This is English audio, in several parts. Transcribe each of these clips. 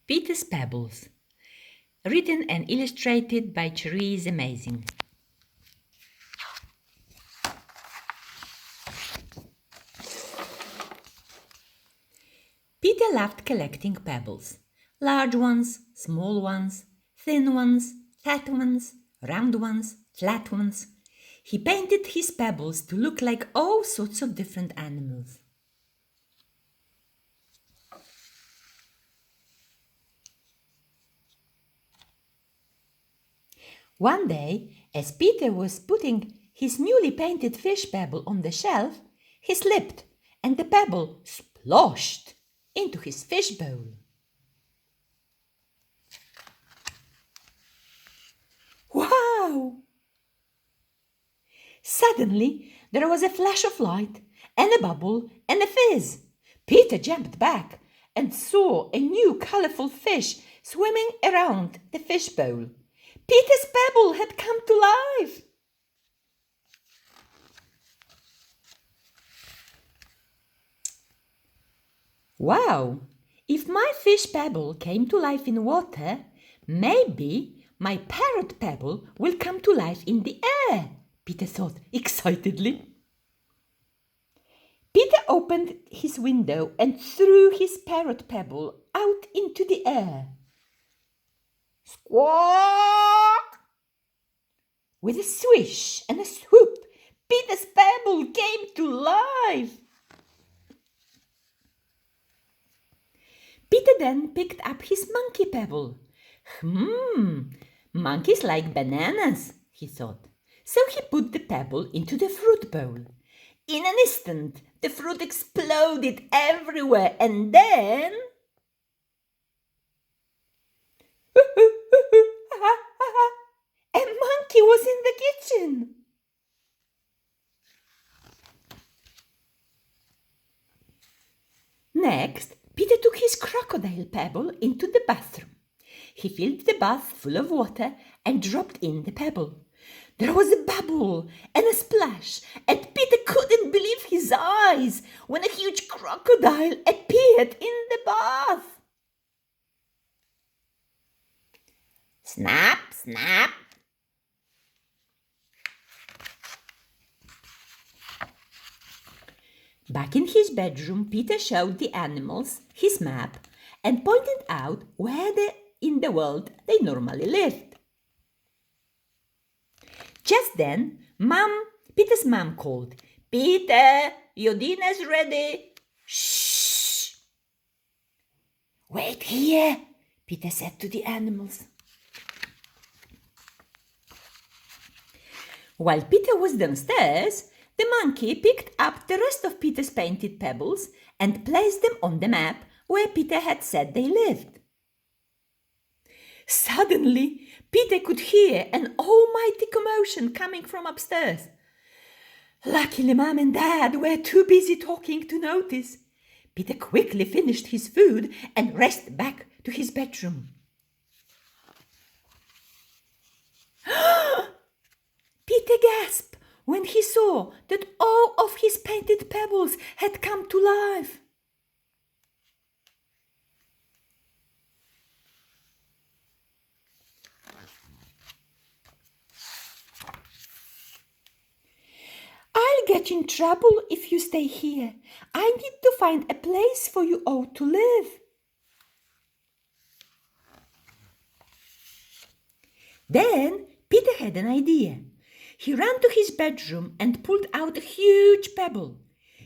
Peter's Pebbles. Written and illustrated by Cherise Amazing. Peter loved collecting pebbles. Large ones, small ones, thin ones, fat ones, round ones, flat ones. He painted his pebbles to look like all sorts of different animals. One day, as Peter was putting his newly painted fish pebble on the shelf, he slipped and the pebble splashed into his fish bowl. Wow! Suddenly, there was a flash of light and a bubble and a fizz. Peter jumped back and saw a new colorful fish swimming around the fish bowl. Peter's pebble had come to life. Wow! If my fish pebble came to life in water, maybe my parrot pebble will come to life in the air, Peter thought excitedly. Peter opened his window and threw his parrot pebble out into the air. Squawk! With a swish and a swoop, Peter's pebble came to life. Peter then picked up his monkey pebble. Monkeys like bananas, he thought. So he put the pebble into the fruit bowl. In an instant, the fruit exploded everywhere and then... a monkey was in the kitchen. Next, Peter took his crocodile pebble into the bathroom. He filled the bath full of water and dropped in the pebble. There was a bubble and a splash, and Peter couldn't believe his eyes when a huge crocodile appeared in the bath. Snap, snap. Back in his bedroom, Peter showed the animals his map and pointed out where in the world they normally lived. Just then, Peter's mom called, "Peter, your dinner's ready." "Shh! Wait here," Peter said to the animals. While Peter was downstairs, the monkey picked up the rest of Peter's painted pebbles and placed them on the map where Peter had said they lived. Suddenly, Peter could hear an almighty commotion coming from upstairs. Luckily, Mom and Dad were too busy talking to notice. Peter quickly finished his food and raced back to his bedroom. Peter gasped when he saw that all of his painted pebbles had come to life. "I'll get in trouble if you stay here. I need to find a place for you all to live." Then Peter had an idea. He ran to his bedroom and pulled out a huge pebble.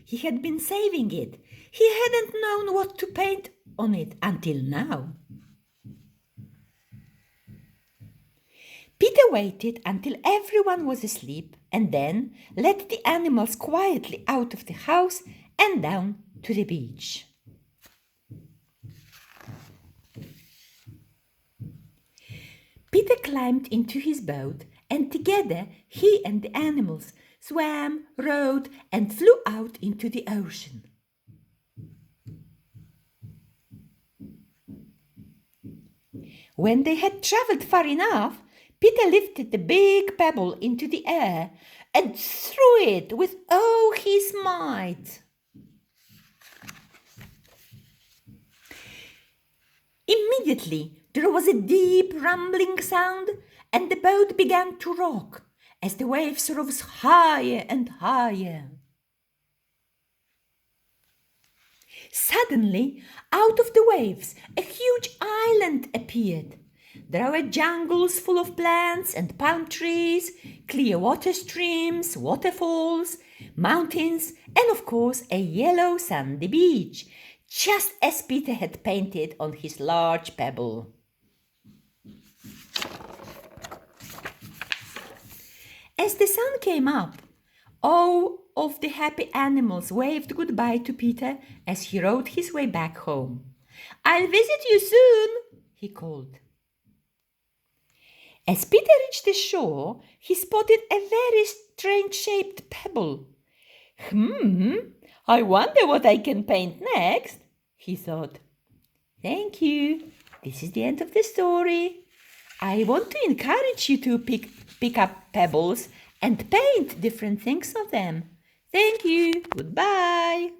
He had been saving it. He hadn't known what to paint on it until now. Peter waited until everyone was asleep and then led the animals quietly out of the house and down to the beach. Peter climbed into his boat and together he and the animals swam, rowed, and flew out into the ocean. When they had traveled far enough, Peter lifted the big pebble into the air and threw it with all his might. Immediately there was a deep rumbling sound, and the boat began to rock as the waves rose higher and higher. Suddenly, out of the waves, a huge island appeared. There were jungles full of plants and palm trees, clear water streams, waterfalls, mountains, and of course a yellow sandy beach, just as Peter had painted on his large pebble. As the sun came up, all of the happy animals waved goodbye to Peter as he rode his way back home. "I'll visit you soon," he called. As Peter reached the shore, he spotted a very strange-shaped pebble. I wonder what I can paint next, he thought. Thank you. This is the end of the story. I want to encourage you to pick up pebbles and paint different things on them. Thank you. Goodbye.